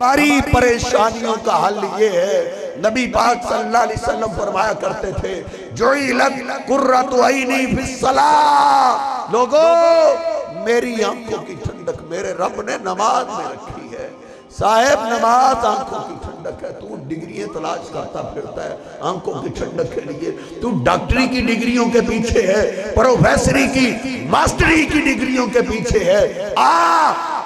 हमारी परेशानियों का हल ये है, नबी पाक सल्लल्लाहु अलैहि वसल्लम फरमाया करते थे, जुइलत कुर्रतु ऐनी फिस्सलाह, लोगों मेरी आंखों की ठंडक मेरे रब ने नमाज में रखी है। साहेब नमाज आंखों की ठंडक है। तू डिग्रियां तलाश करता फिरता है आंखों की ठंडक के लिए, तू डॉक्टरी की डिग्रियों के पीछे है, प्रोफेसरी की मास्टरी की डिग्रियों के पीछे है।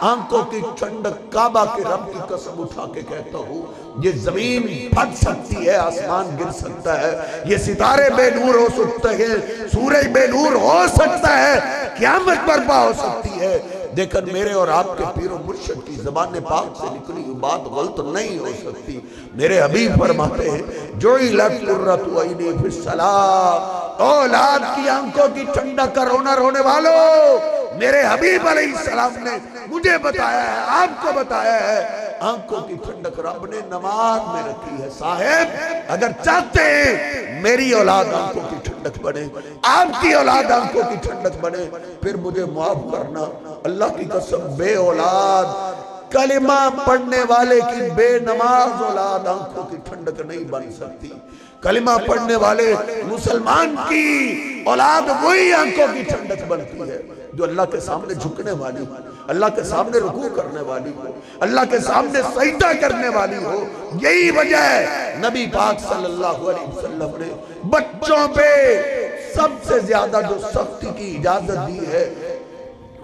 आंखों की ठंडक, काबा के रब की कसम उठा के कहता हूँ, ये जमीन फट सकती है, आसमान गिर सकता है, ये सितारे बेनूर हो सकते हैं, सूरज बेनूर हो सकता है, क़यामत बर्पा हो सकती है, लेकिन मेरे और आपके पीरो मुर्शिद की ज़बान पाक से निकली हुई बात गलत नहीं हो सकती। मेरे हबीब फरमाते हैं, जुइलत कुर्रतु ऐनी फिस्सलाह, औलाद की आंखों की ठंडक का रोना रोने वालों, मेरे हबीब अलैहिस्सलाम ने मुझे बताया है, आपको बताया है, आंखों की ठंडक रब ने नमाज में रखी है। साहेब अगर चाहते हैं मेरी औलाद आंखों की ठंडक बने, आपकी औलाद आंखों की ठंडक बने, फिर मुझे माफ करना, अल्लाह की कसम बे औलाद कलिमा पढ़ने वाले की बेनमाज औलाद आंखों की ठंडक नहीं बन सकती। कलिमा पढ़ने वाले मुसलमान की औलाद वही आंखों की ठंडक बनती है जो अल्लाह के सामने झुकने वाली, अल्लाह के सामने रुकू करने वाली हो, अल्लाह के सामने सजदा करने वाली हो। यही वजह है नबी पाक सल्लल्लाहु अलैहि वसल्लम ने बच्चों पे सबसे ज्यादा जो सख्ती की इजाजत दी है।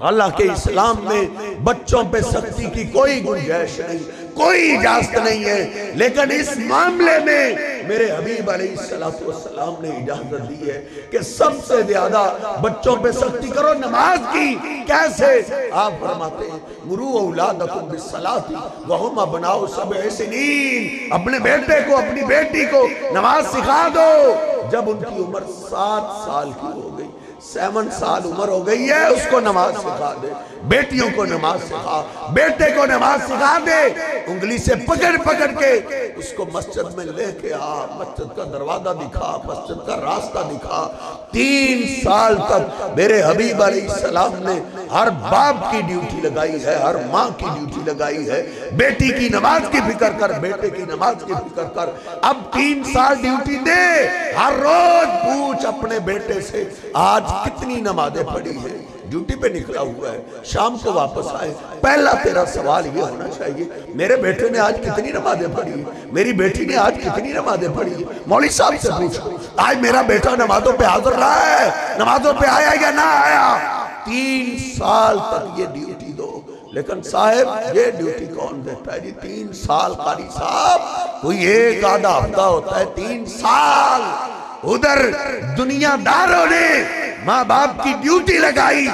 हालांकि इस्लाम में बच्चों पे सख्ती की कोई गुंजाइश नहीं, कोई इजाजत नहीं है, लेकिन इस मामले में मेरे हबीब अलैहिस्सलातु वस्सलाम ने इजाजत दी है कि सबसे ज्यादा बच्चों पे सख्ती करो नमाज की। कैसे? आप फरमाते हैं, मुरू औलादकुम बिस्सलाति व हुम अबनाउ सब'i सिनीन, अपने बेटे को अपनी बेटी को नमाज सिखा दो जब उनकी उम्र 7 साल की हो गई, 7 साल उम्र हो गई है, उसको नमाज सिखा दे। बेटियों को नमाज सिखा, बेटे को नमाज सिखा दे, उंगली से पकड़ पकड़ के उसको मस्जिद में लेके आ, मस्जिद का दरवाजा दिखा, मस्जिद का रास्ता दिखा। 3 साल तक मेरे हबीब अलैहिस्सलाम ने हर बाप की ड्यूटी लगाई है, हर माँ की ड्यूटी लगाई है, बेटी की नमाज की फिक्र कर, बेटे की नमाज की फिक्र कर। अब 3 साल ड्यूटी दे, हर रोज पूछ अपने बेटे से आज कितनी नमाजें पढ़ी है, ड्यूटी पे निकला हुआ है, शाम को वापस आए। पहला तेरा सवाल ये होना चाहिए, मेरे बेटे ने आज कितनी नमाजें पढ़ी है, मेरी बेटी ने आज कितनी नमाजें पढ़ी है। मौलवी साहब से पूछो, आज मेरा बेटा नमाजों पे हाजिर रहा है, नमाजों पे आया या ना आया। 3 साल तक ये ड्यूटी दो। लेकिन साहब ये ड्यूटी कौन देता है जी? 3 साल कारी साहब, कोई एक आधा हफ्ता होता है, 3 साल उधर दुनियादारों ने माँ बाप की ड्यूटी लगाई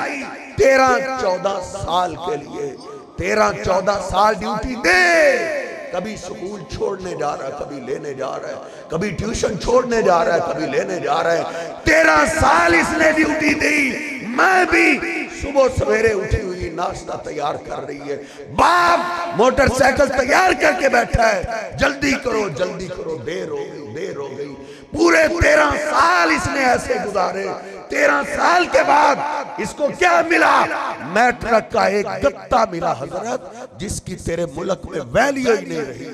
13-14 साल के लिए। 13-14 साल ड्यूटी दे, कभी स्कूल छोड़ने जा रहा है, कभी लेने जा रहा है, कभी ट्यूशन छोड़ने जा रहा है, कभी लेने जा रहा है। 13 साल इसने ड्यूटी दी। मैं भी सुबह सवेरे उठी हुई नाश्ता तैयार कर रही है, बाप मोटरसाइकिल तैयार करके बैठा है, जल्दी करो जल्दी करो, देर हो गई देर हो गई। पूरे 13 साल इसने ऐसे गुजारे। 13 साल के बाद इसको क्या मिला? मैट्रिक का एक गत्ता मिला हजरत, जिसकी तेरे मुल्क में वैल्यू ही नहीं रही।